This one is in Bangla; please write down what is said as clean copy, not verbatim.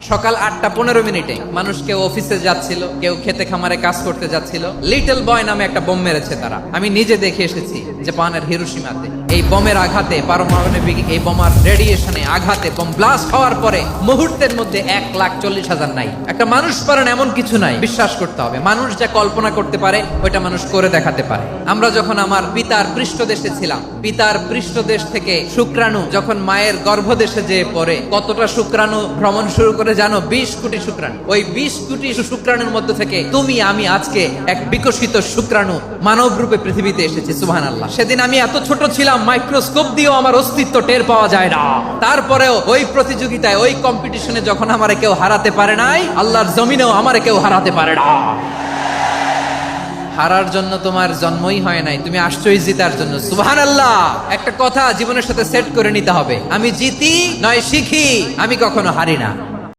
সকাল 8:15 মানুষ কেউ অফিসে যাচ্ছিল, কেউ খেতে খামারে কাজ করতে যাচ্ছিল। লিটল বয় নামে একটা বোম মেরেছে তারা। আমি নিজে দেখে এসেছি জাপানের হিরোশিমাতে। এই বোমের আঘাতে, পারমাণবিক এই বোমার রেডিয়েশনে আঘাতে, বোম ব্লাস্ট হওয়ার পরে মুহূর্তের মধ্যে 1,40,000 নাই। একটা মানুষ পারেন এমন কিছু নাই, বিশ্বাস করতে হবে। মানুষ যা কল্পনা করতে পারে ওইটা মানুষ করে দেখাতে পারে। আমরা যখন আমার পিতার পৃষ্ঠদেশে ছিলাম, পিতার পৃষ্ঠদেশ থেকে শুক্রাণু যখন মায়ের গর্ভদেশে যেয়ে পড়ে, কতটা শুক্রাণু ভ্রমণ শুরু করে জানো? 20 কোটি শুক্রাণু। ওই 20 কোটি শুক্রাণুর মধ্যে থেকে তুমি আমি আজকে এক বিকশিত শুক্রাণু মানব রূপে পৃথিবীতে এসেছি। সুবহানাল্লাহ। সেদিন আমি এত ছোট ছিলাম, মাইক্রোস্কোপ দিয়েও আমার অস্তিত্ব টের পাওয়া যায় না। তারপরেও ওই প্রতিযোগিতায়, ওই কম্পিটিশনে যখন আমারে কেউ হারাতে পারে নাই, আল্লাহর জমিনেও আমারে কেউ হারাতে পারে না। হারার জন্য তোমার জন্মই হয় নাই, তুমি আসছোই জিতার জন্য। সুবহানাল্লাহ। একটা কথা জীবনের সাথে সেট করে নিতে হবে, আমি জিতি নয় শিখি, আমি কখনো হারি না।